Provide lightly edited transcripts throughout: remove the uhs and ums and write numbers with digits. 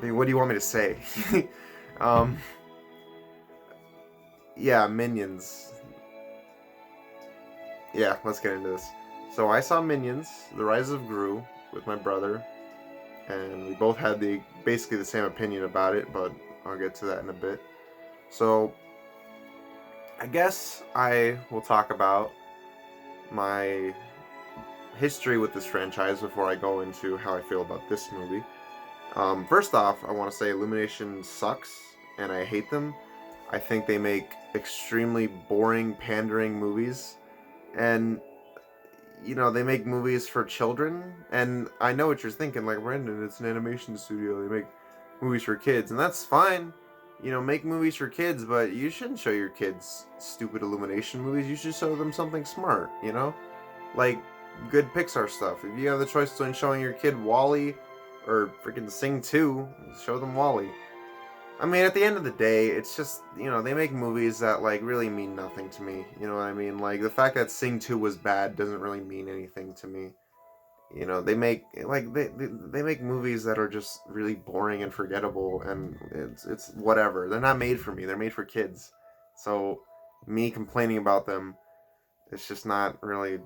mean, what do you want me to say? um, yeah, Minions. Yeah, let's get into this. So I saw Minions: The Rise of Gru with my brother, and we both had basically the same opinion about it, but I'll get to that in a bit. So I guess I will talk about my history with this franchise before I go into how I feel about this movie. First off, I want to say Illumination sucks, and I hate them. I think they make extremely boring, pandering movies, and they make movies for children. And I know what you're thinking, like, Brandon, it's an animation studio. They make movies for kids, and that's fine. Make movies for kids, but you shouldn't show your kids stupid Illumination movies. You should show them something smart, like good Pixar stuff. If you have the choice between showing your kid Wall-E or freaking Sing 2, show them Wall-E. I mean, at the end of the day, it's just, they make movies that, like, really mean nothing to me. You know what I mean? Like, the fact that Sing 2 was bad doesn't really mean anything to me. They make, like, they make movies that are just really boring and forgettable, and it's whatever. They're not made for me. They're made for kids. So, me complaining about them, it's just not really,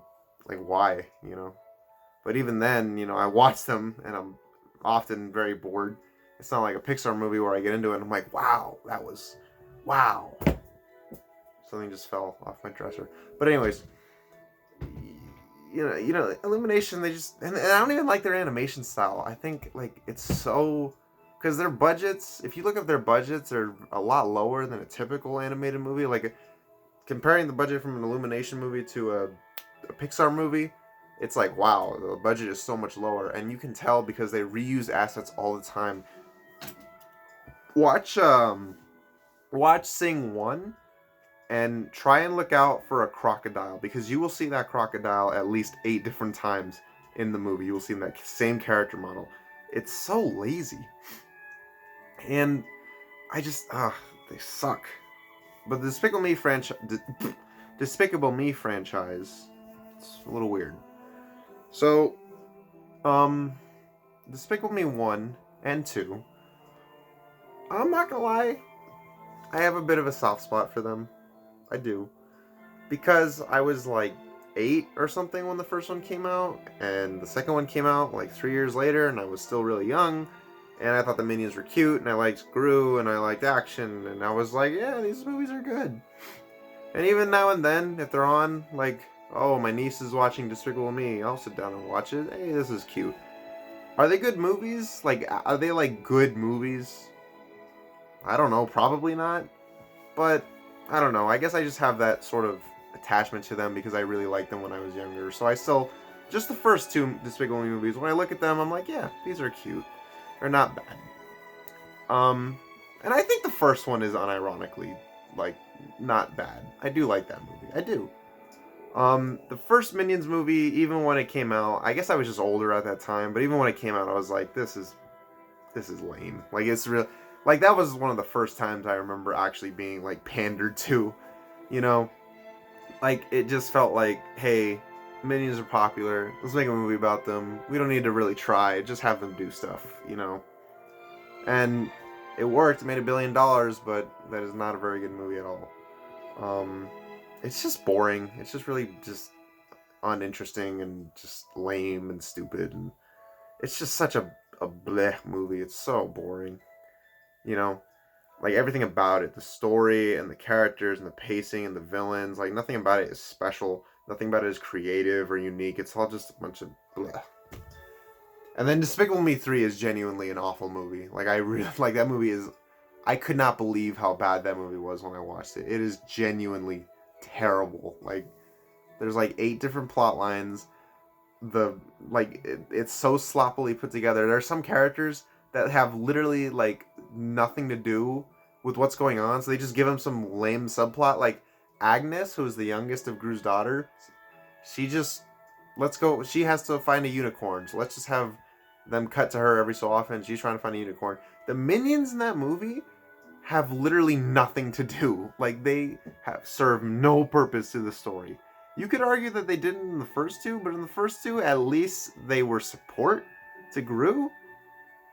like, why, But even then, I watch them, and I'm often very bored. It's not like a Pixar movie where I get into it and I'm like, wow, wow. Something just fell off my dresser. But anyways, Illumination, and I don't even like their animation style. I think, like, it's so, because their budgets, if you look at their budgets, are a lot lower than a typical animated movie. Like, comparing the budget from an Illumination movie to a Pixar movie, it's like, wow, the budget is so much lower, and you can tell because they reuse assets all the time. Watch Sing 1 and try and look out for a crocodile, because you will see that crocodile at least 8 different times in the movie. You will see that same character model. It's so lazy. And I just, they suck. But the Despicable Me franchise, it's a little weird. So, Despicable Me 1 and 2, I'm not gonna lie, I have a bit of a soft spot for them. I do. Because I was like 8 or something when the first one came out, and the second one came out like 3 years later, and I was still really young, and I thought the Minions were cute, and I liked Gru, and I liked action, and I was like, yeah, these movies are good. And even now and then, if they're on, like, oh, my niece is watching Despicable Me, I'll sit down and watch it. Hey, this is cute. Are they good movies? Like, are they, like, good movies? I don't know, probably not. But, I don't know, I guess I just have that sort of attachment to them because I really liked them when I was younger. So I still, just the first 2 Despicable Me movies, when I look at them, I'm like, yeah, these are cute. They're not bad. And I think the first one is unironically, like, not bad. I do like that movie. I do. The first Minions movie, even when it came out, I guess I was just older at that time, but even when it came out, I was like, this is lame. Like, it's real. Like, that was one of the first times I remember actually being, like, pandered to, Like, it just felt like, hey, Minions are popular, let's make a movie about them. We don't need to really try, just have them do stuff, And it worked, it made $1 billion, but that is not a very good movie at all. It's just boring. It's just really just uninteresting and just lame and stupid, and it's just such a bleh movie. It's so boring. Like, everything about it, the story and the characters and the pacing and the villains, like, nothing about it is special. Nothing about it is creative or unique. It's all just a bunch of bleh. And then Despicable Me 3 is genuinely an awful movie. Like, I really, like, that movie is, I could not believe how bad that movie was when I watched it. It is genuinely terrible. Like, there's like 8 different plot lines. It's so sloppily put together. There are some characters that have literally, like, nothing to do with what's going on, so they just give them some lame subplot. Like, Agnes, who is the youngest of Gru's daughter, she has to find a unicorn, so let's just have them cut to her every so often. She's trying to find a unicorn. The Minions in that movie have literally nothing to do. Like, they serve no purpose to the story. You could argue that they didn't in the first 2, but in the first 2, at least they were support to Gru.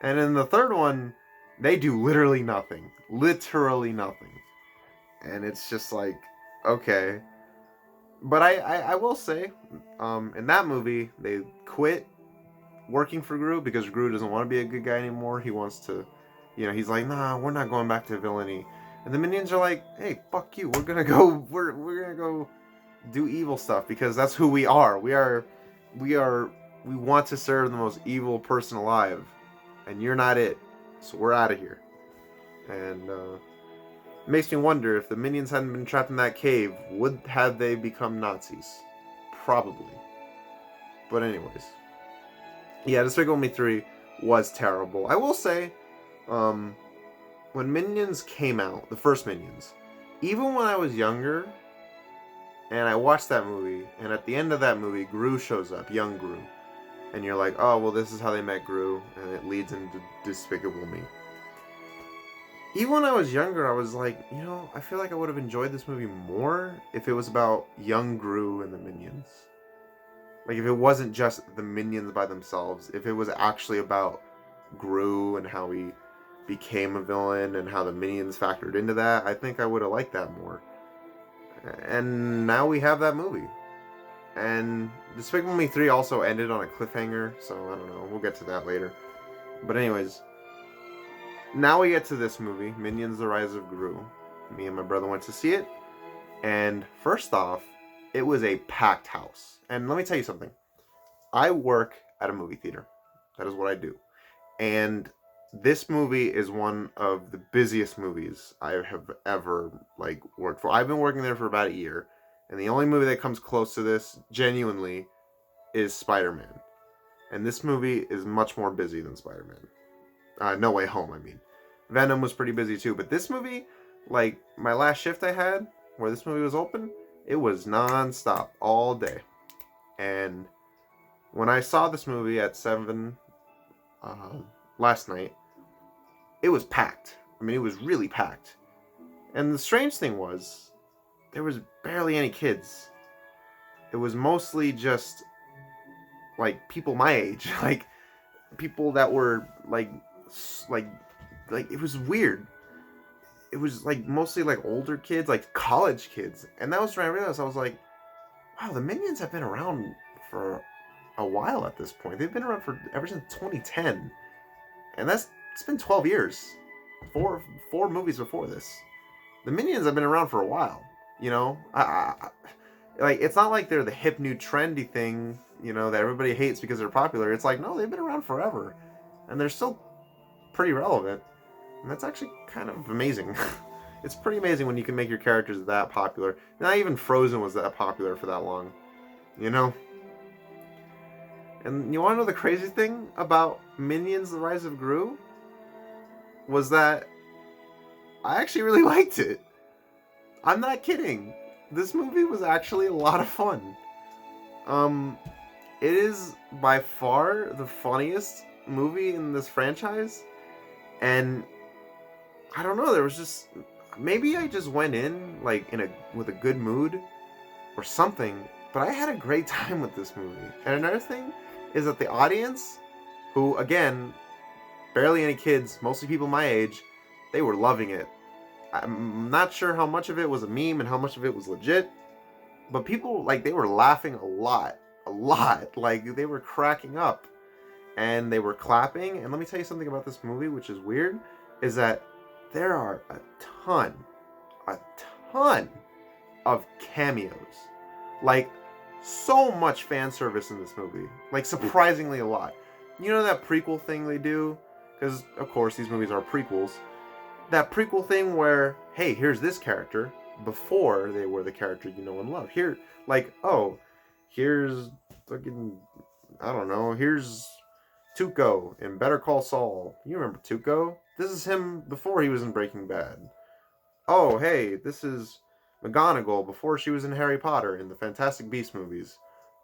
And in the third one, They do literally nothing. Literally nothing. And it's just like, okay. But I will say, in that movie, they quit working for Gru because Gru doesn't want to be a good guy anymore. He wants to, he's like, nah, we're not going back to villainy. And the minions are like, hey, fuck you. We're gonna go do evil stuff because that's who we are. We want to serve the most evil person alive, and you're not it. So we're out of here. And it makes me wonder if the minions hadn't been trapped in that cave, would have they become Nazis? Probably. But anyways, yeah, Despicable Me 3 was terrible. I will say, when Minions came out, the first Minions, even when I was younger, and I watched that movie, and at the end of that movie, Gru shows up, young Gru, and you're like, oh, well, this is how they met Gru, and it leads into Despicable Me. Even when I was younger, I was like, I feel like I would have enjoyed this movie more if it was about young Gru and the Minions. Like, if it wasn't just the Minions by themselves, if it was actually about Gru and how he became a villain and how the Minions factored into that, I think I would have liked that more. And now we have that movie. And Despicable Me 3 also ended on a cliffhanger, so I don't know, we'll get to that later. But anyways, now we get to this movie, Minions: The Rise of Gru. Me and my brother went to see it, and first off, it was a packed house. And let me tell you something. I work at a movie theater. That is what I do. And this movie is one of the busiest movies I have ever worked for. I've been working there for about a year, and the only movie that comes close to this, genuinely, is Spider-Man. And this movie is much more busy than Spider-Man. No Way Home, I mean. Venom was pretty busy too, but this movie, my last shift I had, where this movie was open, it was non-stop all day. And when I saw this movie at 7 last night, it was packed. I mean, it was really packed. And the strange thing was, there was barely any kids. It was mostly just, people my age. People that were, it was weird. It was, mostly, older kids, college kids. And that was when I realized, I was like, wow, the Minions have been around for a while at this point. They've been around ever since 2010. And it's been 12 years. Four movies before this. The Minions have been around for a while. It's not like they're the hip new trendy thing, that everybody hates because they're popular. It's like, no, they've been around forever. And they're still pretty relevant. And that's actually kind of amazing. It's pretty amazing when you can make your characters that popular. Not even Frozen was that popular for that long. And you want to know the crazy thing about Minions: The Rise of Gru? Was that I actually really liked it. I'm not kidding. This movie was actually a lot of fun. It is by far the funniest movie in this franchise. And I don't know, there was just, maybe I just went in with a good mood or something, but I had a great time with this movie. And another thing is that the audience, who again, barely any kids, mostly people my age, they were loving it. I'm not sure how much of it was a meme and how much of it was legit, but people, they were laughing a lot. They were cracking up and they were clapping. And let me tell you something about this movie, which is weird, is that there are a ton of cameos. So much fan service in this movie. Surprisingly a lot. You know that prequel thing they do? Because, of course, these movies are prequels. That prequel thing where, hey, here's this character before they were the character you know and love. Here, here's fucking, I don't know, here's Tuco in Better Call Saul. You remember Tuco? This is him before he was in Breaking Bad. Oh, hey, this is McGonagall before she was in Harry Potter in the Fantastic Beasts movies.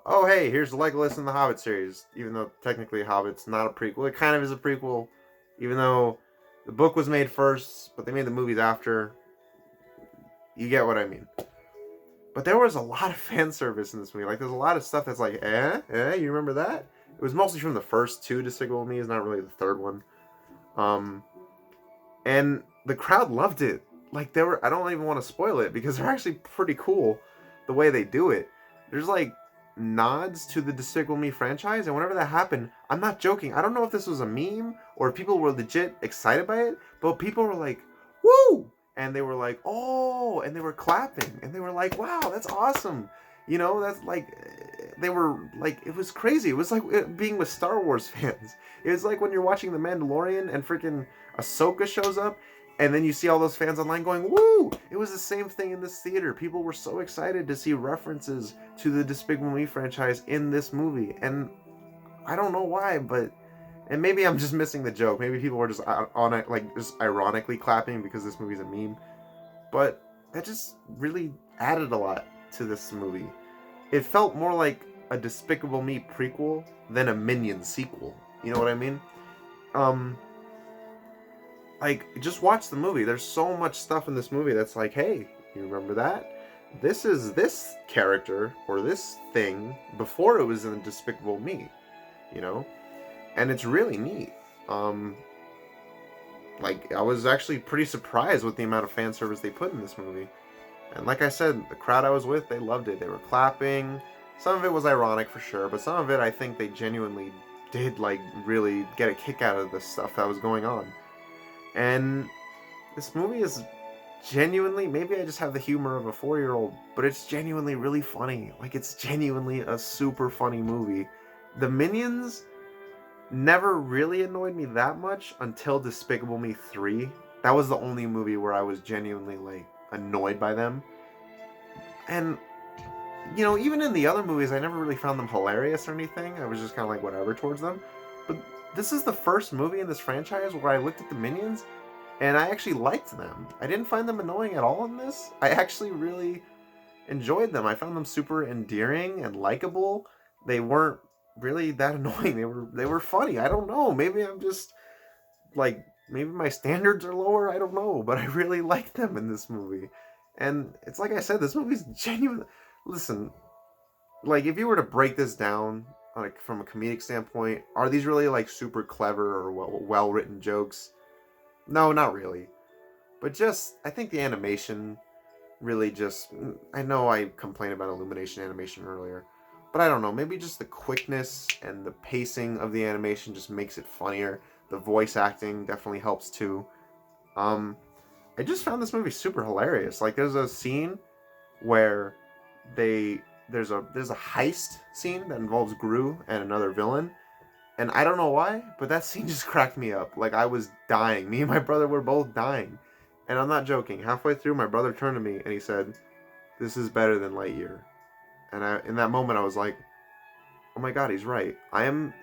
Oh, hey, here's Legolas in the Hobbit series, even though technically Hobbit's not a prequel. It kind of is a prequel, even though the book was made first, but they made the movies after. You get what I mean. But there was a lot of fan service in this movie. There's a lot of stuff that's you remember that? It was mostly from the first two Despicable Me, it's not really the third one. and the crowd loved it. Like they were, I don't even want to spoil it because they're actually pretty cool the way they do it. There's like nods to the Despicable Me franchise, and whenever that happened, I'm not joking. I don't know if this was a meme or if people were legit excited by it, but people were like, "Woo!" and they were like, "Oh!" and they were clapping, and they were like, "Wow, that's awesome!" You know, that's like they were like it was crazy. It was like being with Star Wars fans. It was like when you're watching The Mandalorian and freaking Ahsoka shows up, and then you see all those fans online going, "Woo!" It was the same thing in this theater. People were so excited to see references to the Despicable Me franchise in this movie, and I don't know why, but and maybe I'm just missing the joke. Maybe people were just on it, like just ironically clapping because this movie's a meme. But that just really added a lot to this movie. It felt more like a Despicable Me prequel than a Minions sequel. You know what I mean? Um, like just watch the movie. There's so much stuff in this movie that's like, hey, you remember that? This is this character or this thing before it was in Despicable Me, you know? And it's really neat. Um, like I was actually pretty surprised with the amount of fan service they put in this movie. And like I said, the crowd I was with, they loved it. They were clapping. Some of it was ironic for sure, but some of it I think they genuinely did like really get a kick out of the stuff that was going on. And this movie is genuinely, maybe I just have the humor of a 4-year-old, but it's genuinely really funny. Like it's genuinely a super funny movie. The Minions never really annoyed me that much until Despicable Me 3. That was the only movie where I was genuinely like annoyed by them. And you know, even in the other movies, I never really found them hilarious or anything. I was just kind of like whatever towards them. But this is the first movie in this franchise where I looked at the Minions and I actually liked them. I didn't find them annoying at all in this. I actually really enjoyed them. I found them super endearing and likable. They weren't really that annoying. They were funny. I don't know. Maybe I'm just like maybe my standards are lower. I don't know, but I really liked them in this movie. And it's like I said, this movie's genuine. Listen, like if you were to break this down like from a comedic standpoint, are these really like super clever or well written jokes? No, not really. But just I think the animation really just I know I complained about Illumination animation earlier, but I don't know, maybe just the quickness and the pacing of the animation just makes it funnier. The voice acting definitely helps too. Um I just found this movie super hilarious. Like there's a scene where they there's a heist scene that involves Gru and another villain, and I don't know why, but that scene just cracked me up. Like I was dying. Me and my brother were both dying. And I'm not joking. Halfway through, my brother turned to me and he said, "This is better than Lightyear." And in that moment, I was like, "Oh my God, he's right. I am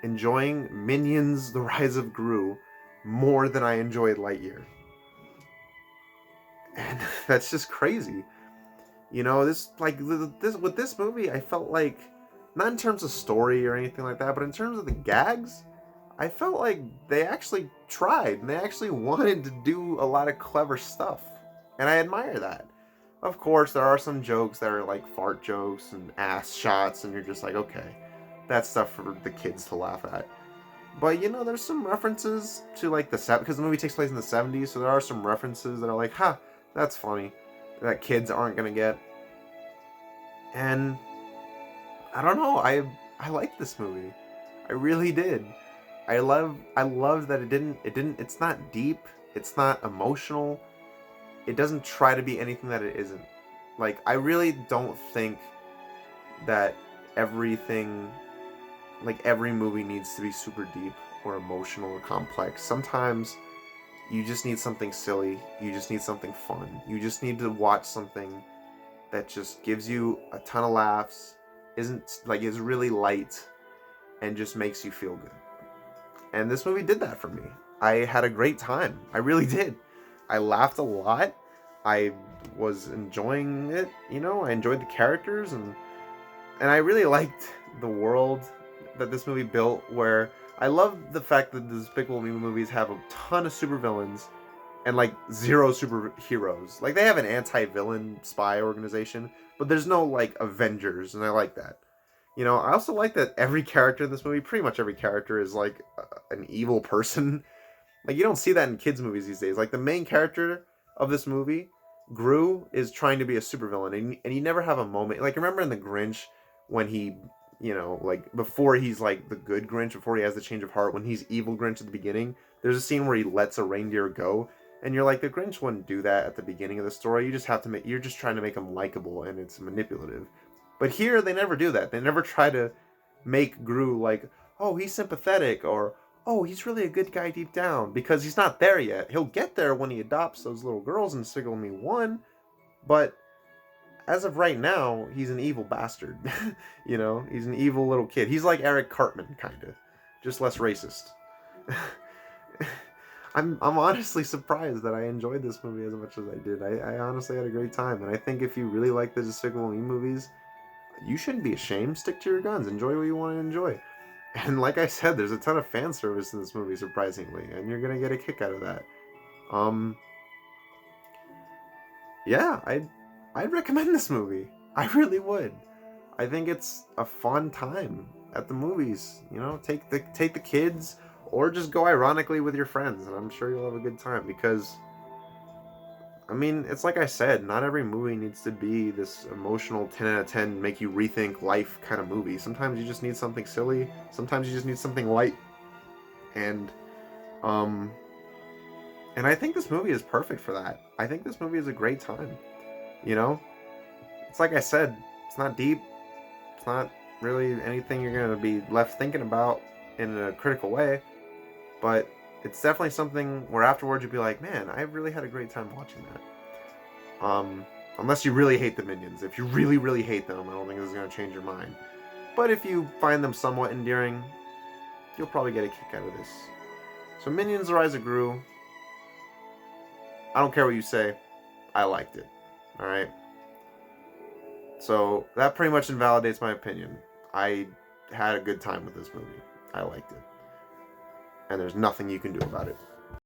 enjoying Minions: The Rise of Gru more than I enjoyed Lightyear." And that's just crazy. You know, this like this with this movie, I felt like not in terms of story or anything like that, but in terms of the gags, I felt like they actually tried and they actually wanted to do a lot of clever stuff. And I admire that. Of course, there are some jokes that are like fart jokes and ass shots, and you're just like, okay, that's stuff for the kids to laugh at. But you know, there's some references to like because the movie takes place in the 70s, so there are some references that are like, ha, that's funny, that kids aren't gonna get. And I don't know, I liked this movie. I really did. I loved that it's not deep, it's not emotional. It doesn't try to be anything that it isn't. Like I really don't think that everything like every movie needs to be super deep or emotional or complex. Sometimes you just need something silly, you just need something fun. You just need to watch something that just gives you a ton of laughs, isn't like is really light and just makes you feel good. And this movie did that for me. I had a great time. I really did. I laughed a lot. I was enjoying it, you know, I enjoyed the characters and I really liked the world that this movie built where I love the fact that the Despicable Me movies have a ton of supervillains and like zero superheroes. Like they have an anti-villain spy organization, but there's no like Avengers, and I like that. You know, I also like that every character in this movie, pretty much every character, is like an evil person. Like, you don't see that in kids movies these days. Like, the main character of this movie, Gru, is trying to be a supervillain, and you never have a moment. Like, remember in The Grinch when he, like, before he's like the good Grinch, before he has the change of heart, when he's evil Grinch at the beginning, there's a scene where he lets a reindeer go, and you're like, the Grinch wouldn't do that at the beginning of the story. You just have to make, you're just trying to make him likable, and it's manipulative. But here, they never do that. They never try to make Gru like, oh, he's sympathetic, or oh, he's really a good guy deep down, because he's not there yet. He'll get there when he adopts those little girls in Despicable Me 1, but as of right now, he's an evil bastard. He's an evil little kid. He's like Eric Cartman, kind of, just less racist. I'm honestly surprised that I enjoyed this movie as much as I did. I honestly had a great time, and I think if you really like the Despicable Me movies, you shouldn't be ashamed. Stick to your guns. Enjoy what you want to enjoy. And like I said, there's a ton of fan service in this movie, surprisingly, and you're gonna get a kick out of that. Yeah, I'd recommend this movie. I really would. I think it's a fun time at the movies. Take the kids, or just go ironically with your friends, and I'm sure you'll have a good time, because I mean, it's like I said, not every movie needs to be this emotional 10 out of 10, make you rethink life kind of movie. Sometimes you just need something silly. Sometimes you just need something light. And, um, and I think this movie is perfect for that. I think this movie is a great time. It's like I said, it's not deep. It's not really anything you're going to be left thinking about in a critical way. But it's definitely something where afterwards you'd be like, man, I really had a great time watching that. Unless you really hate the Minions. If you really, really hate them, I don't think this is going to change your mind. But if you find them somewhat endearing, you'll probably get a kick out of this. So Minions: The Rise of Gru, I don't care what you say, I liked it. Alright? So that pretty much invalidates my opinion. I had a good time with this movie. I liked it. And there's nothing you can do about it.